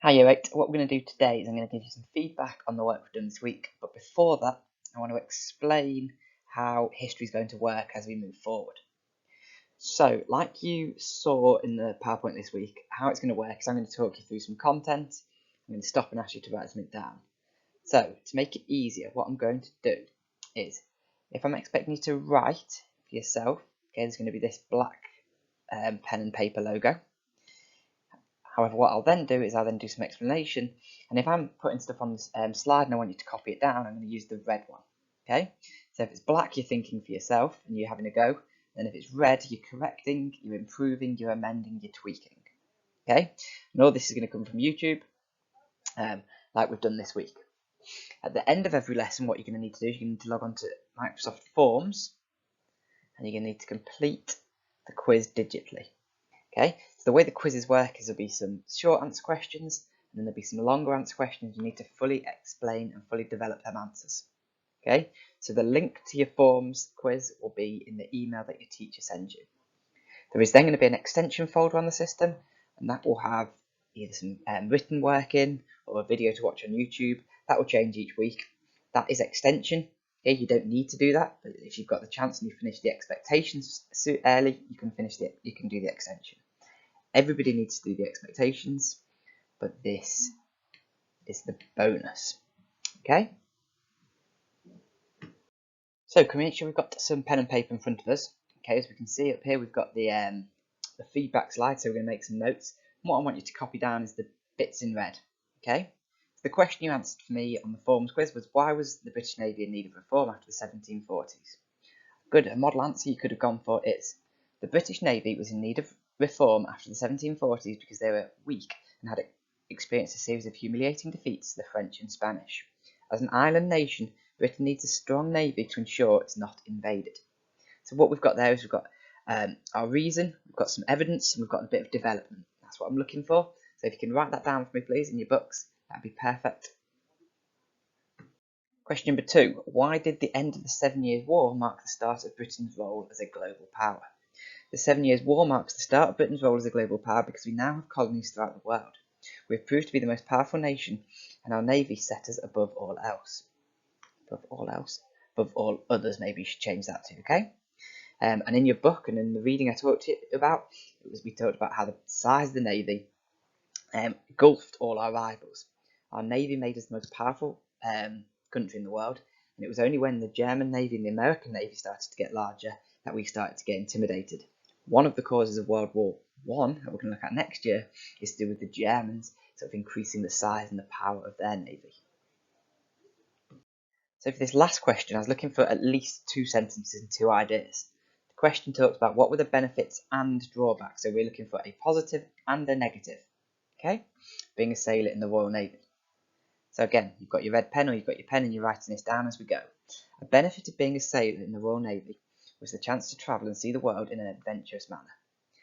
Hi, you right. What we're going to do today is I'm going to give you some feedback on the work we've done this week. But before that, I want to explain how history is going to work as we move forward. So, like you saw in the PowerPoint this week, how it's going to work is I'm going to talk you through some content. I'm going to stop and ask you to write something down. So, to make it easier, what I'm going to do is, if I'm expecting you to write for yourself, okay, there's going to be this black pen and paper logo. However, what I'll then do is I'll then do some explanation, and if I'm putting stuff on this slide and I want you to copy it down, I'm going to use the red one. Okay, so if it's black, you're thinking for yourself and you're having a go, and if it's red, you're correcting, you're improving, you're amending, you're tweaking. Okay, and all this is going to come from YouTube, like we've done this week. At the end of every lesson, what you're going to need to do is you're going to need to log on to Microsoft Forms, and you're going to need to complete the quiz digitally. Okay, so the way the quizzes work is there'll be some short answer questions, and then there'll be some longer answer questions. You need to fully explain and fully develop them answers. Okay, so the link to your forms quiz will be in the email that your teacher sends you. There is then going to be an extension folder on the system, and that will have either some written work in or a video to watch on YouTube. That will change each week. That is extension. Okay, you don't need to do that, but if you've got the chance and you finish the expectations early, you can do the extension. Everybody needs to do the expectations, but this is the bonus. Okay? So can we make sure we've got some pen and paper in front of us? Okay, as we can see up here, we've got the feedback slide, so we're going to make some notes. And what I want you to copy down is the bits in red. Okay? So the question you answered for me on the forms quiz was, why was the British Navy in need of reform after the 1740s? Good, a model answer you could have gone for is, the British Navy was in need of reform after the 1740s because they were weak and had experienced a series of humiliating defeats to the French and Spanish. As an island nation, Britain needs a strong navy to ensure it's not invaded. So what we've got there is we've got our reason, we've got some evidence, and we've got a bit of development. That's what I'm looking for. So if you can write that down for me, please, in your books, that'd be perfect. Question number 2. Why did the end of the 7 Years' War mark the start of Britain's role as a global power? The 7 Years' War marks the start of Britain's role as a global power because we now have colonies throughout the world. We have proved to be the most powerful nation, and our navy set us above all else. Above all else? Above all others, maybe you should change that to, okay? And in your book and in the reading I talked to you about, we talked about how the size of the navy engulfed all our rivals. Our navy made us the most powerful country in the world, and it was only when the German Navy and the American Navy started to get larger that we started to get intimidated. One of the causes of World War I, that we're going to look at next year, is to do with the Germans sort of increasing the size and the power of their navy. So for this last question, I was looking for at least 2 sentences and 2 ideas. The question talks about what were the benefits and drawbacks, so we're looking for a positive and a negative. Okay, being a sailor in the Royal Navy. So again, you've got your red pen or you've got your pen and you're writing this down as we go. A benefit of being a sailor in the Royal Navy was the chance to travel and see the world in an adventurous manner.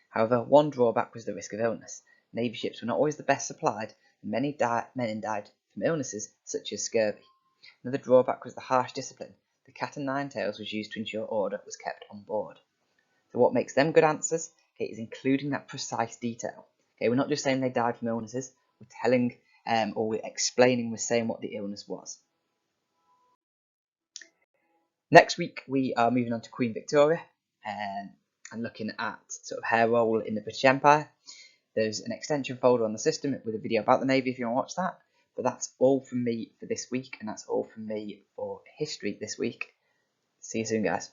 However, one drawback was the risk of illness. Navy ships were not always the best supplied, and many men died from illnesses such as scurvy. Another drawback was the harsh discipline. The cat and nine tails was used to ensure order was kept on board. So what makes them good answers, okay, is including that precise detail. Okay, we're not just saying they died from illnesses, we're telling or we're explaining, we're saying what the illness was. Next week we are moving on to Queen Victoria and looking at sort of her role in the British Empire. There's an extension folder on the system with a video about the Navy if you want to watch that. But that's all from me for this week, and that's all from me for history this week. See you soon, guys.